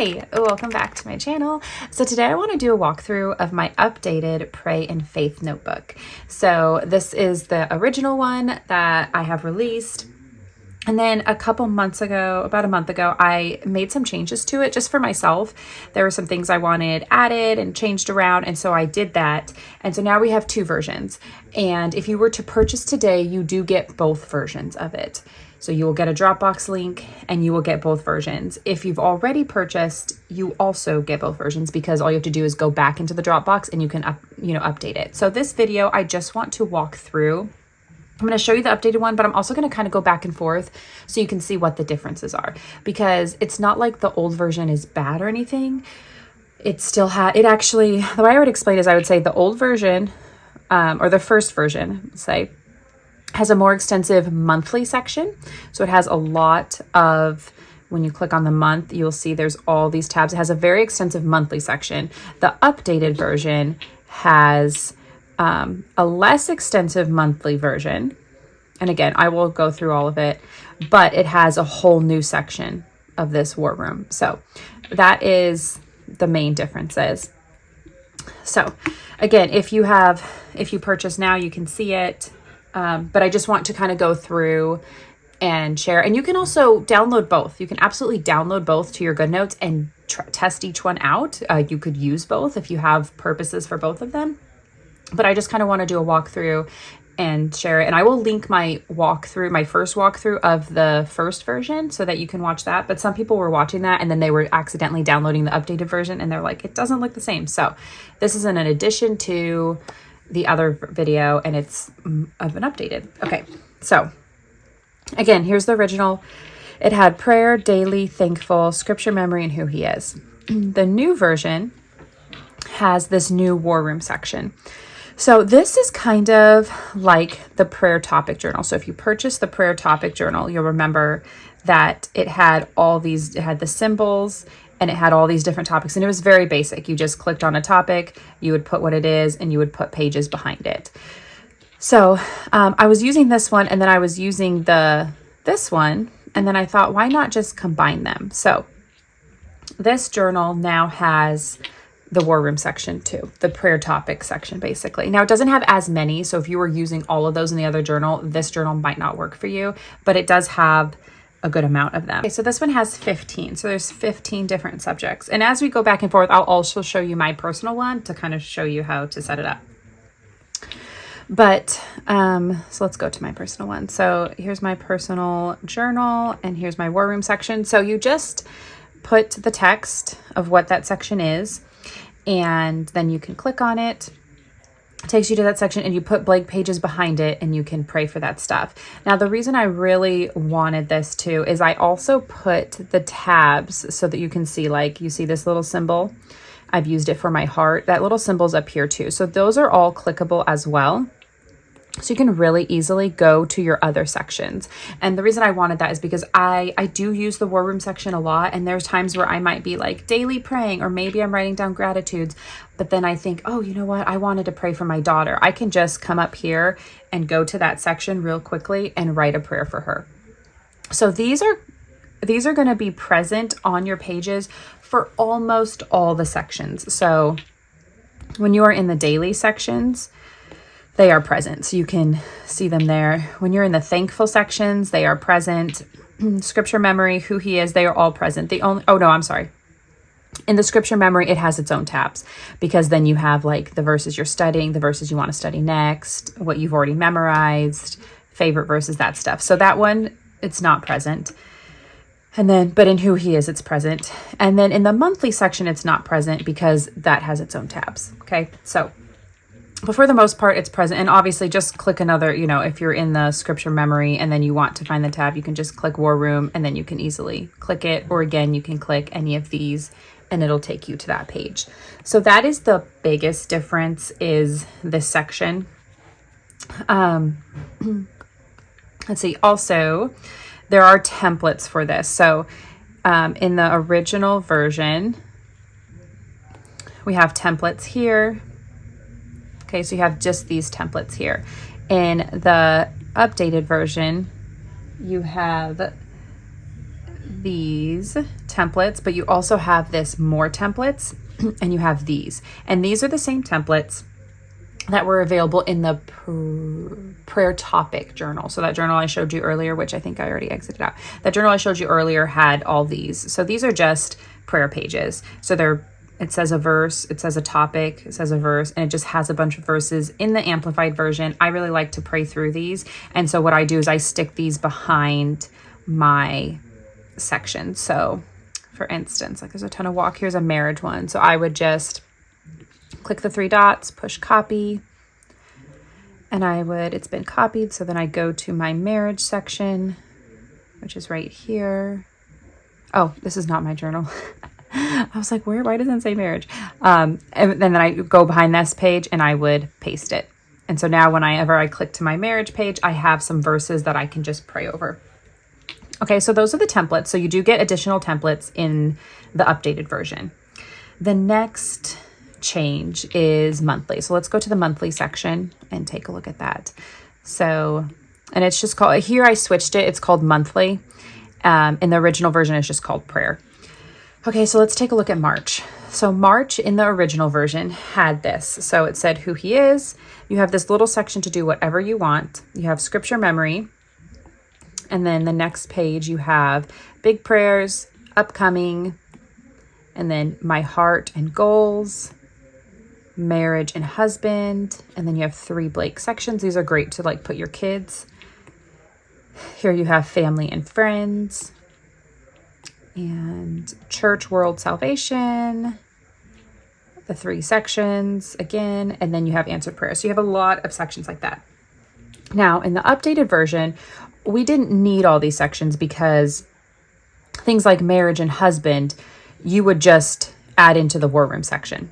Hi, welcome back to my channel. So today I want to do a walkthrough of my updated Pray and Faith notebook. So this is the original one that I have released. And then about a month ago, I made some changes to it just for myself. There were some things I wanted added and changed around. And so I did that. And so now we have two versions. And if you were to purchase today, you do get both versions of it. So you will get a Dropbox link and you will get both versions. If you've already purchased, you also get both versions because all you have to do is go back into the Dropbox and you can update it. So this video, I just want to walk through. I'm going to show you the updated one, but I'm also going to kind of go back and forth so you can see what the differences are, because it's not like the old version is bad or anything. It still had, the way I would explain is I would say the old version, or the first version, say, has a more extensive monthly section. So it has a lot of, when you click on the month, you'll see there's all these tabs. It has a very extensive monthly section. The updated version has a less extensive monthly version. And again, I will go through all of it, but it has a whole new section of this war room. So that is the main differences. So again, if you purchase now, you can see it. But I just want to kind of go through and share. And you can also download both. You can absolutely download both to your Goodnotes and test each one out. You could use both if you have purposes for both of them. But I just kind of want to do a walkthrough and share it. And I will link my first walkthrough of the first version so that you can watch that. But some people were watching that and then they were accidentally downloading the updated version and they're like, it doesn't look the same. So this is an addition to the other video and it's of an updated. Okay, so again, here's the original. It had prayer, daily, thankful, scripture memory, and who he is. The new version has this new war room section. So this is kind of like the prayer topic journal. So if you purchase the prayer topic journal, you'll remember that it had the symbols and it had all these different topics, and it was very basic. You just clicked on a topic, you would put what it is, and you would put pages behind it. So I was using this one, and then I was using this one, and then I thought, why not just combine them? So this journal now has the war room section too, the prayer topic section, basically. Now it doesn't have as many, so if you were using all of those in the other journal, this journal might not work for you, but it does have a good amount of them. Okay, so this one has 15. So there's 15 different subjects. And as we go back and forth, I'll also show you my personal one to kind of show you how to set it up. But, so let's go to my personal one. So here's my personal journal and here's my war room section. So you just put the text of what that section is, and then you can click on it. It takes you to that section and you put blank pages behind it and you can pray for that stuff. Now, the reason I really wanted this too is I also put the tabs so that you can see, like, you see this little symbol. I've used it for my heart. That little symbol's up here too. So those are all clickable as well. So you can really easily go to your other sections. And the reason I wanted that is because I do use the war room section a lot. And there's times where I might be like daily praying, or maybe I'm writing down gratitudes. But then I think, oh, you know what? I wanted to pray for my daughter. I can just come up here and go to that section real quickly and write a prayer for her. So these are going to be present on your pages for almost all the sections. So when you are in the daily sections, they are present. So you can see them there. When you're in the thankful sections, they are present. Scripture memory, who he is, they are all present. In the scripture memory, it has its own tabs, because then you have like the verses you're studying, the verses you want to study next, what you've already memorized, favorite verses, that stuff. So that one, it's not present. And then, but in who he is, it's present. And then in the monthly section, it's not present because that has its own tabs. Okay. So, but for the most part, it's present. And obviously just click another, if you're in the scripture memory and then you want to find the tab, you can just click war room and then you can easily click it. Or again, you can click any of these and it'll take you to that page. So that is the biggest difference, is this section. Let's see. Also, there are templates for this. So in the original version, we have templates here. Okay, so you have just these templates here. In the updated version, you have these templates, but you also have this more templates and you have these. And these are the same templates that were available in the prayer topic journal. So that journal I showed you earlier, which I think I already exited out. That journal I showed you earlier had all these. So these are just prayer pages. So it says a verse, it says a topic, it says a verse, and it just has a bunch of verses in the amplified version. I really like to pray through these. And so what I do is I stick these behind my section. So for instance, like there's a ton of walk. Here's a marriage one. So I would just click the 3 dots, push copy, and it's been copied. So then I go to my marriage section, which is right here. Oh, this is not my journal. I was like, why doesn't it say marriage? And then I go behind this page and I would paste it. And so now whenever I click to my marriage page, I have some verses that I can just pray over. Okay, so those are the templates. So you do get additional templates in the updated version. The next change is monthly. So let's go to the monthly section and take a look at that. So, and it's just called, here I switched it. It's called monthly. In the original version, it's just called prayer. Okay, so let's take a look at March. So March in the original version had this. So it said who he is. You have this little section to do whatever you want. You have scripture memory. And then the next page you have big prayers, upcoming, and then my heart and goals, marriage and husband, and then you have 3 blank sections. These are great to like put your kids. Here you have family and friends, and church, world, salvation, the 3 sections again, and then you have answered prayer. So you have a lot of sections like that. Now in the updated version, we didn't need all these sections because things like marriage and husband, you would just add into the war room section.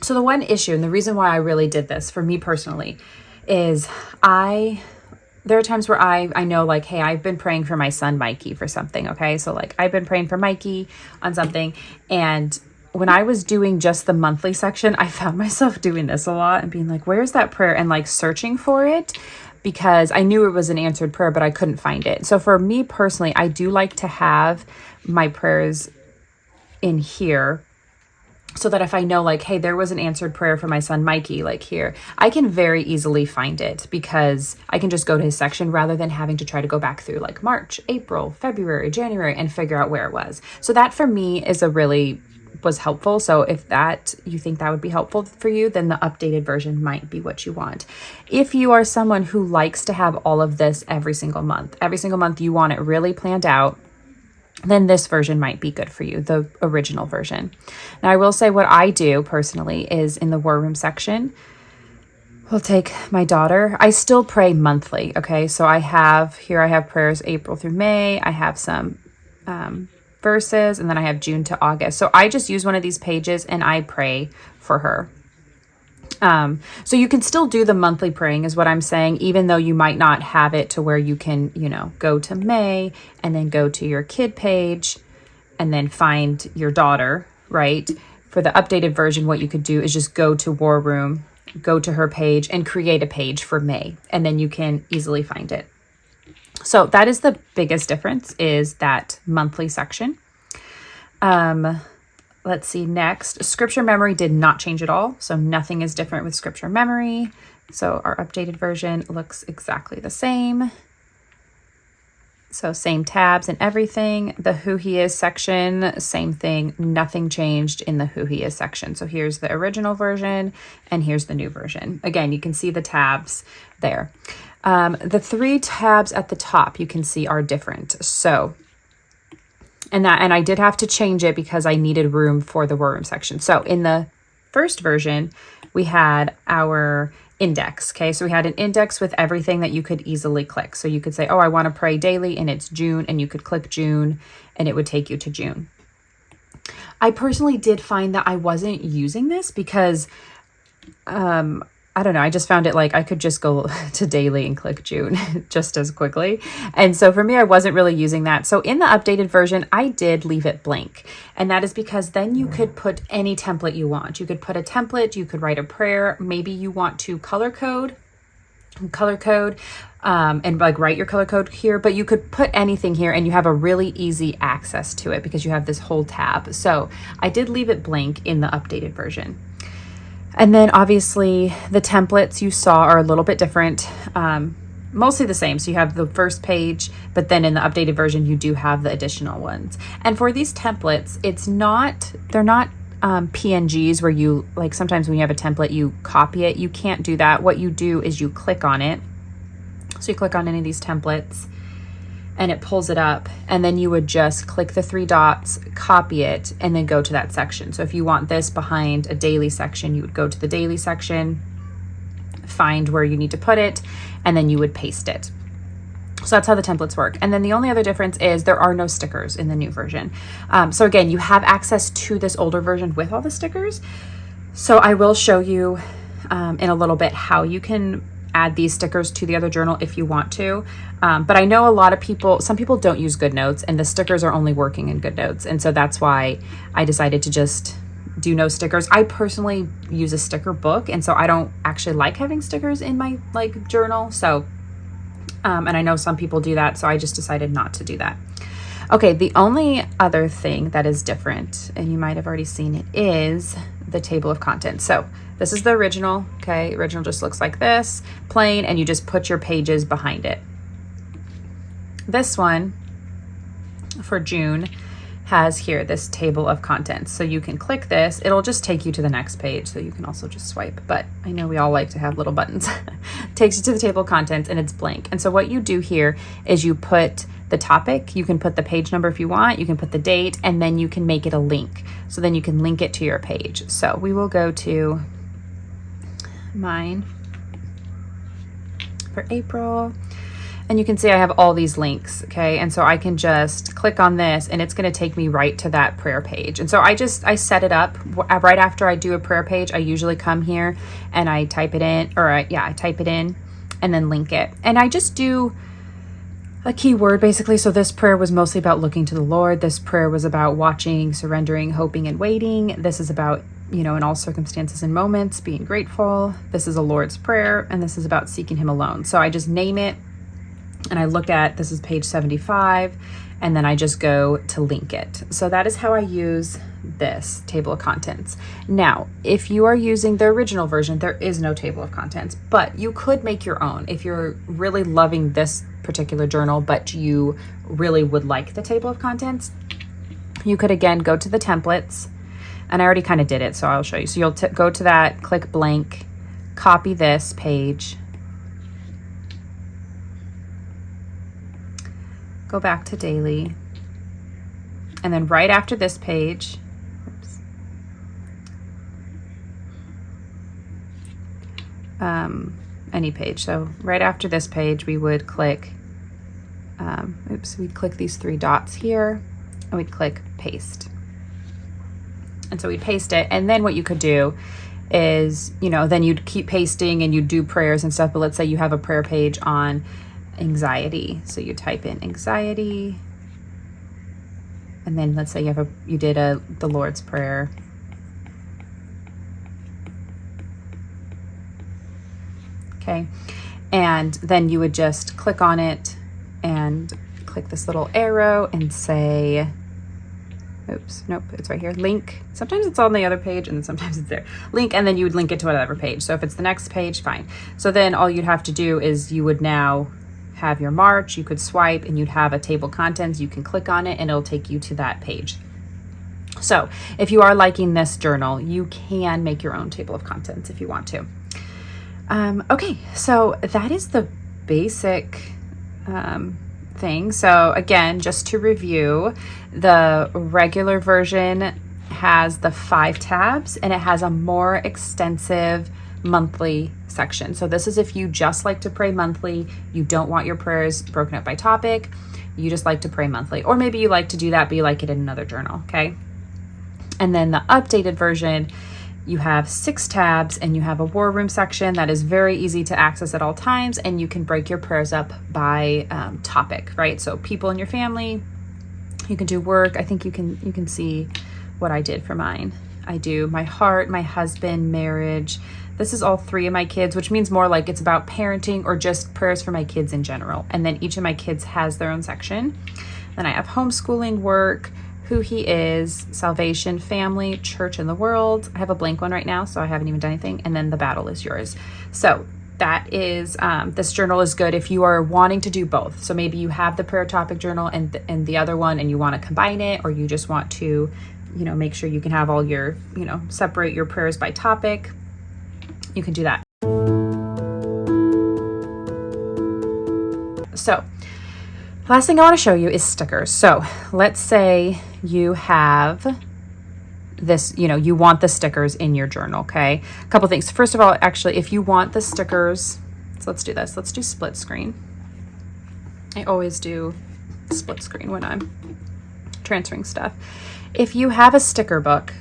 So the one issue, and the reason why I really did this for me personally, is there are times where I know like, hey, I've been praying for my son, Mikey, for something. Okay. So like I've been praying for Mikey on something. And when I was doing just the monthly section, I found myself doing this a lot and being like, where's that prayer? And like searching for it because I knew it was an answered prayer, but I couldn't find it. So for me personally, I do like to have my prayers in here so that if I know like, hey, there was an answered prayer for my son, Mikey, like here, I can very easily find it because I can just go to his section rather than having to try to go back through like March, April, February, January, and figure out where it was. So that for me was helpful. So if you think that would be helpful for you, then the updated version might be what you want. If you are someone who likes to have all of this every single month you want it really planned out, then this version might be good for you, the original version. Now I will say what I do personally is in the war room section, we'll take my daughter. I still pray monthly. Okay. So I have prayers April through May. I have some, verses, and then I have June to August. So I just use one of these pages and I pray for her. So you can still do the monthly praying is what I'm saying, even though you might not have it to where you can, go to May and then go to your kid page and then find your daughter, right? For the updated version, what you could do is just go to War Room, go to her page and create a page for May, and then you can easily find it. So that is the biggest difference, is that monthly section. Let's see next. Scripture memory did not change at all. So nothing is different with scripture memory. So our updated version looks exactly the same. So same tabs and everything. The who he is section, same thing. Nothing changed in the who he is section. So here's the original version and here's the new version. Again, you can see the tabs there. The 3 tabs at the top you can see are different. So, and I did have to change it because I needed room for the war room section. So in the first version, we had our index. Okay. So we had an index with everything that you could easily click. So you could say, oh, I want to pray daily and it's June, and you could click June and it would take you to June. I personally did find that I wasn't using this because, I don't know. I just found it like I could just go to daily and click June just as quickly. And so for me, I wasn't really using that. So in the updated version, I did leave it blank. And that is because then you could put any template you want. You could put a template, you could write a prayer. Maybe you want to color code. and like write your color code here, but you could put anything here and you have a really easy access to it because you have this whole tab. So I did leave it blank in the updated version. And then obviously the templates you saw are a little bit different, mostly the same. So you have the first page, but then in the updated version, you do have the additional ones. And for these templates, they're not PNGs where you, like sometimes when you have a template, you copy it. You can't do that. What you do is you click on it. So you click on any of these templates and it pulls it up, and then you would just click the 3 dots, copy it, and then go to that section. So if you want this behind a daily section, you would go to the daily section, find where you need to put it, and then you would paste it. So that's how the templates work. And then the only other difference is there are no stickers in the new version. So again, you have access to this older version with all the stickers. So I will show you in a little bit how you can add these stickers to the other journal if you want to. But I know a lot of people, some people don't use Goodnotes, and the stickers are only working in Goodnotes. And so that's why I decided to just do no stickers. I personally use a sticker book, and so I don't actually like having stickers in my like journal. So, and I know some people do that, so I just decided not to do that. Okay, the only other thing that is different, and you might have already seen it, is the table of contents. So this is the original, okay? Original just looks like this, plain, and you just put your pages behind it. This one for June has here this table of contents. So you can click this, it'll just take you to the next page. So you can also just swipe, but I know we all like to have little buttons. Takes you to the table of contents and it's blank. And so what you do here is you put the topic, you can put the page number if you want, you can put the date, and then you can make it a link. So then you can link it to your page. So we will go to mine for April. And you can see I have all these links, okay? And so I can just click on this and it's gonna take me right to that prayer page. And so I set it up right after I do a prayer page. I usually come here and I type it in, I type it in and then link it. And I just do a keyword basically. So this prayer was mostly about looking to the Lord. This prayer was about watching, surrendering, hoping, and waiting. This is about, in all circumstances and moments, being grateful. This is a Lord's Prayer, and this is about seeking Him alone. So I just name it, and I look at, this is page 75, and then I just go to link it. So that is how I use this table of contents. Now, if you are using the original version, there is no table of contents, but you could make your own. If you're really loving this particular journal, but you really would like the table of contents, you could again go to the templates, and I already kind of did it, so I'll show you. So you'll go to that, click blank, copy this page, go back to daily, and then right after this page, any page. So right after this page, we would click, we'd click these 3 dots here, and we'd click paste. And so we'd paste it, and then what you could do is, then you'd keep pasting and you'd do prayers and stuff, but let's say you have a prayer page on anxiety. So you type in anxiety, and then let's say you did the Lord's Prayer. Okay. And then you would just click on it and click this little arrow and say, oops, nope, it's right here. Link. Sometimes it's on the other page and then sometimes it's there. Link, and then you would link it to whatever page. So if it's the next page, fine. So then all you'd have to do is you would now have your March, you could swipe and you'd have a table of contents. You can click on it and it'll take you to that page. So if you are liking this journal, you can make your own table of contents if you want to. Okay, so that is the basic thing. So again, just to review, the regular version has the 5 tabs and it has a more extensive monthly section. So this is if you just like to pray monthly, you don't want your prayers broken up by topic, you just like to pray monthly, or maybe you like to do that but you like it in another journal, okay? And then the updated version, you have 6 tabs and you have a war room section that is very easy to access at all times, and you can break your prayers up by topic, right? So people in your family, you can do work. I think you can see what I did for mine. I do my heart, my husband, marriage, This is all 3 of my kids, which means more like it's about parenting or just prayers for my kids in general. And then each of my kids has their own section. Then I have homeschooling, work, who he is, salvation, family, church, and the world. I have a blank one right now, so I haven't even done anything. And then the battle is yours. So that is, this journal is good if you are wanting to do both. So maybe you have the prayer topic journal and the other one, and you want to combine it, or you just want to, make sure you can have all your, separate your prayers by topic. You can do that. So last thing I want to show you is stickers. So let's say you have this, you want the stickers in your journal, okay? A couple things. First of all, actually, if you want the stickers, so let's do this. Let's do split screen. I always do split screen when I'm transferring stuff. If you have a sticker book,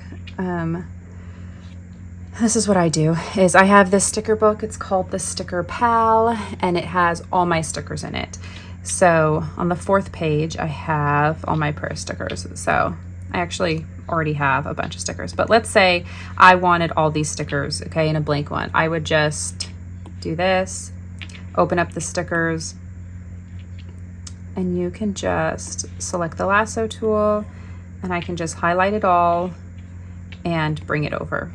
this is what I do, is I have this sticker book. It's called the Sticker Pal, and it has all my stickers in it. So on the 4th page, I have all my prayer stickers. So I actually already have a bunch of stickers, but let's say I wanted all these stickers, okay, in a blank one. I would just do this, open up the stickers, and you can just select the lasso tool, and I can just highlight it all and bring it over,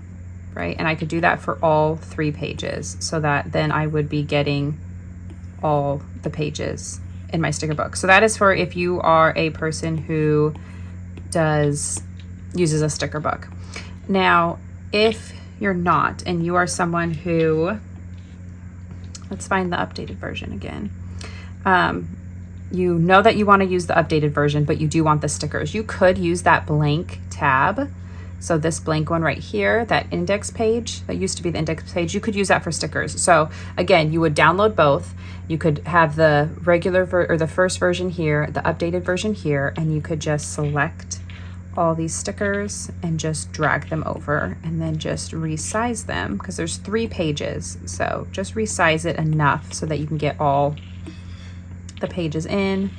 right? And I could do that for all 3 pages, so that then I would be getting all the pages in my sticker book. So that is for if you are a person who uses a sticker book. Now, if you're not, and you are someone who, let's find the updated version again. You know that you want to use the updated version, but you do want the stickers. You could use that blank tab. So this blank one right here, that index page, that used to be the index page, you could use that for stickers. So again, you would download both. You could have the regular or the first version here, the updated version here, and you could just select all these stickers and just drag them over, and then just resize them, because there's 3 pages. So just resize it enough so that you can get all the pages in.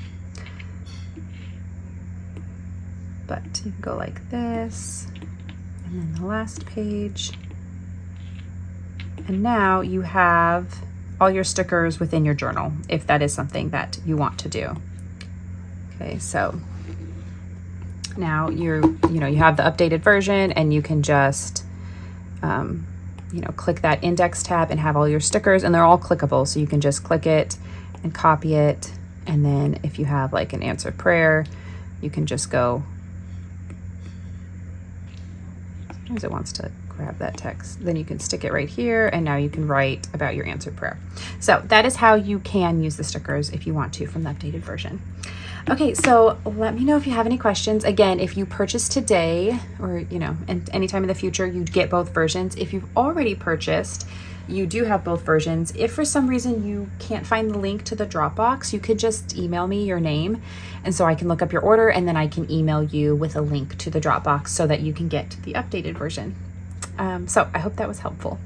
But you can go like this, and then the last page. And now you have all your stickers within your journal, if that is something that you want to do. Okay, so now you have the updated version, and you can just click that index tab and have all your stickers, and they're all clickable. So you can just click it and copy it, and then if you have like an answered prayer, you can just go, sometimes it wants to grab that text, then you can stick it right here, and now you can write about your answered prayer. So that is how you can use the stickers if you want to from the updated version. Okay, so let me know if you have any questions. Again, if you purchase today, or and anytime in the future, you'd get both versions. If you've already purchased, you do have both versions. If for some reason you can't find the link to the Dropbox, you could just email me your name, and so I can look up your order, and then I can email you with a link to the Dropbox so that you can get the updated version. So I hope that was helpful.